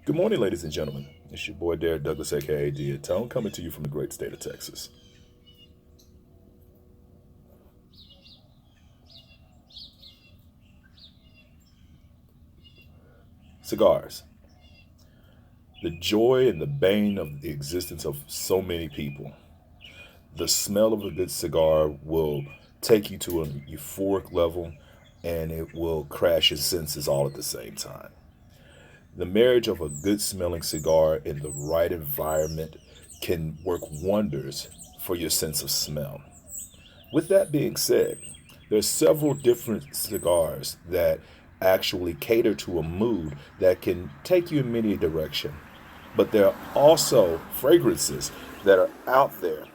Good morning, ladies and gentlemen. It's your boy Derek Douglas, aka Dear Tone, coming to you from the great state of Texas. Cigars. The joy and the bane of the existence of so many people. The smell of a good cigar will take you to a euphoric level and it will crash your senses all at the same time. The marriage of a good smelling cigar in the right environment can work wonders for your sense of smell. With that being said, there's several different cigars that actually cater to a mood that can take you in many a direction. But there are also fragrances that are out there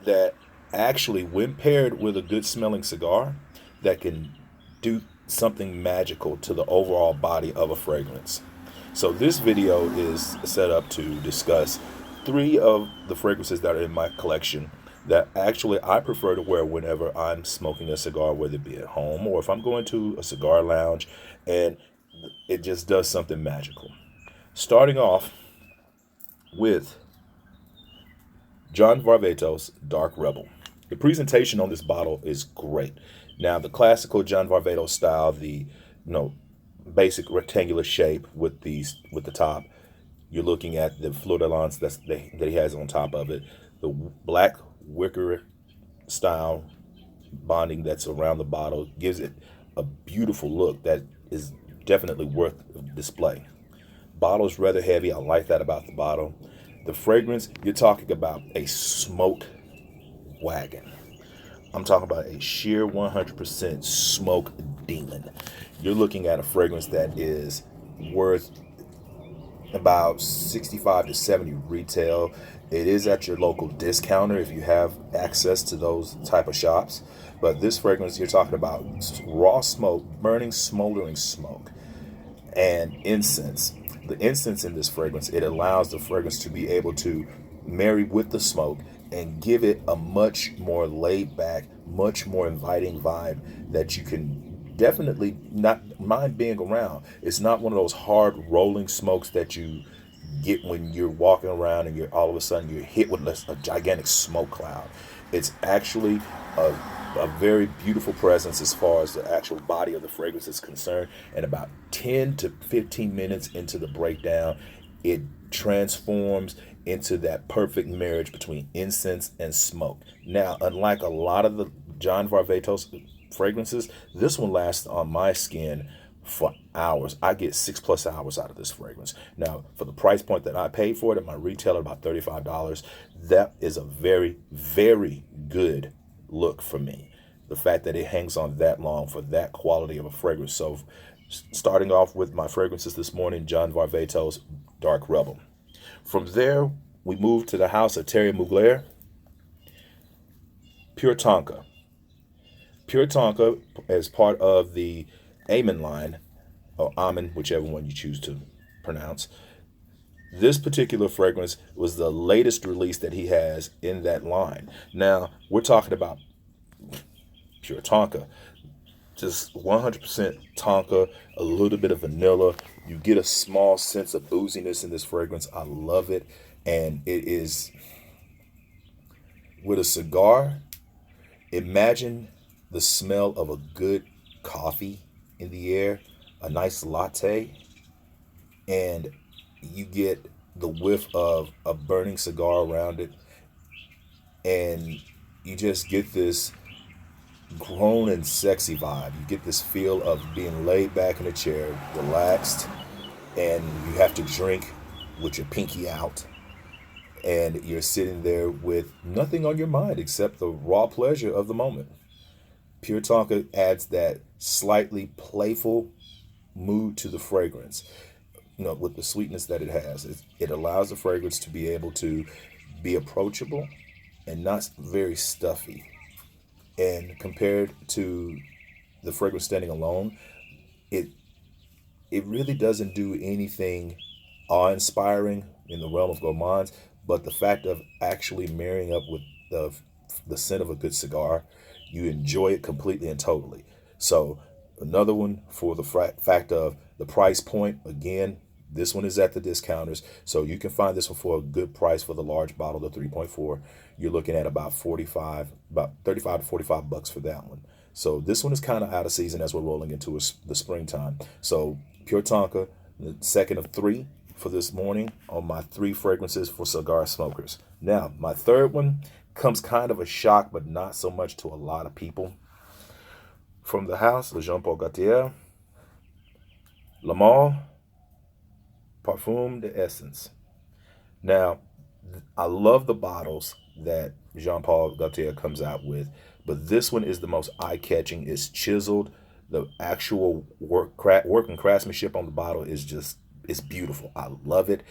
that actually, when paired with a good smelling cigar, that can do something magical to the overall body of a fragrance. So this video is set up to discuss three of the fragrances that are in my collection that actually I prefer to wear whenever I'm smoking a cigar, whether it be at home or if I'm going to a cigar lounge, and it just does something magical. Starting off with John Varvatos Dark Rebel. The presentation on this bottle is great. Now, the classical John Varvatos style, the basic rectangular shape with the top. You're looking at the fleur de lance that he has on top of it. The black wicker style bonding that's around the bottle gives it a beautiful look that is definitely worth display. Bottle's rather heavy. I like that about the bottle. The fragrance, you're talking about a smoke wagon. I'm talking about a sheer 100% smoke demon. You're looking at a fragrance that is worth about 65 to 70 retail. It is at your local discounter if you have access to those type of shops. But this fragrance, you're talking about raw smoke, burning, smoldering smoke, and incense. The incense in this fragrance, it allows the fragrance to be able to marry with the smoke and give it a much more laid back, much more inviting vibe that you can definitely not mind being around. It's not one of those hard rolling smokes that you get when you're walking around and you're all of a sudden you're hit with a gigantic smoke cloud. It's actually a very beautiful presence as far as the actual body of the fragrance is concerned. And about 10 to 15 minutes into the breakdown, it transforms into that perfect marriage between incense and smoke. Now, unlike a lot of the John Varvatos fragrances, this one lasts on my skin for hours. I get 6+ hours out of this fragrance. Now, for the price point that I paid for it at my retailer, about $35, that is a very, very good look for me. The fact that it hangs on that long for that quality of a fragrance. So, starting off with my fragrances this morning, John Varvatos Dark Rebel. From there, we move to the house of Terry Mugler, Pure Tonka. Pure Tonka, as part of the Amen line, or Amen, whichever one you choose to pronounce. This particular fragrance was the latest release that he has in that line. Now, we're talking about Pure Tonka. Just 100% Tonka, a little bit of vanilla. You get a small sense of booziness in this fragrance. I love it. And it is with a cigar. Imagine the smell of a good coffee in the air, a nice latte, and you get the whiff of a burning cigar around it. And you just get this grown and sexy vibe. You get this feel of being laid back in a chair, relaxed, and you have to drink with your pinky out. And you're sitting there with nothing on your mind except the raw pleasure of the moment. Pure Tonka adds that slightly playful mood to the fragrance. With the sweetness that it has, it allows the fragrance to be able to be approachable and not very stuffy. And compared to the fragrance standing alone, it it really doesn't do anything awe-inspiring in the realm of gourmands, but the fact of actually marrying up with the scent of a good cigar, you enjoy it completely and totally. So another one for the fact of the price point. Again, This one is at the discounters, so you can find this one for a good price for the large bottle, the 3.4. You're looking at about 35 to 45 bucks for that one. So this one is kind of out of season as we're rolling into the springtime. So Pure Tonka, the second of three for this morning on my three fragrances for cigar smokers. Now, my third one comes kind of a shock, but not so much to a lot of people. From the house, Le Jean Paul Gaultier, Le Male Parfum d'Essence. Now, I love the bottles that Jean Paul Gaultier comes out with, but this one is the most eye-catching. It's chiseled. The actual work and craftsmanship on the bottle is just, it's beautiful. I love it.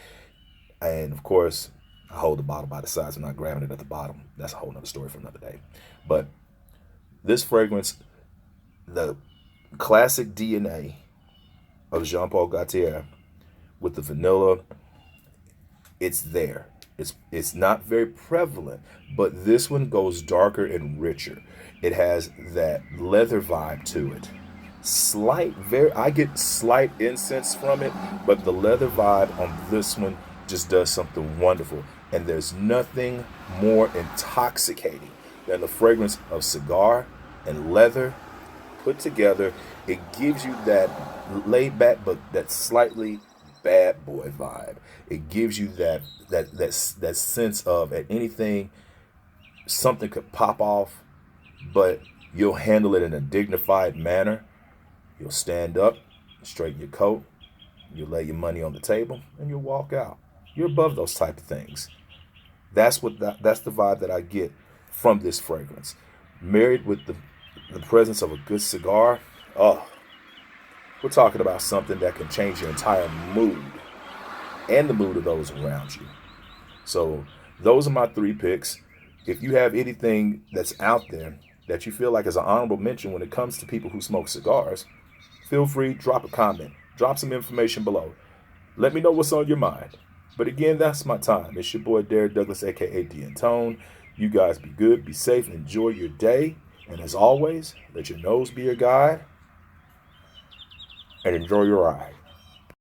And of course, I hold the bottle by the sides. I'm not grabbing it at the bottom. That's a whole nother story for another day. But this fragrance, the classic DNA of Jean Paul Gaultier with the vanilla, it's there. It's not very prevalent, but this one goes darker and richer. It has that leather vibe to it. I get slight incense from it, but the leather vibe on this one just does something wonderful. And there's nothing more intoxicating than the fragrance of cigar and leather put together. It gives you that laid back, but that slightly bad boy vibe. It gives you that sense of at anything, something could pop off, but you'll handle it in a dignified manner. You'll stand up, straighten your coat, you'll lay your money on the table, and you'll walk out. You're above those type of things. That's the vibe that I get from this fragrance. Married with the presence of a good cigar, oh, we're talking about something that can change your entire mood and the mood of those around you. So those are my three picks. If you have anything that's out there that you feel like is an honorable mention when it comes to people who smoke cigars, feel free, drop a comment, drop some information below. Let me know what's on your mind. But again, that's my time. It's your boy Derek Douglas, aka D and Tone. You guys be good, be safe, enjoy your day. And as always, let your nose be your guide and enjoy your ride.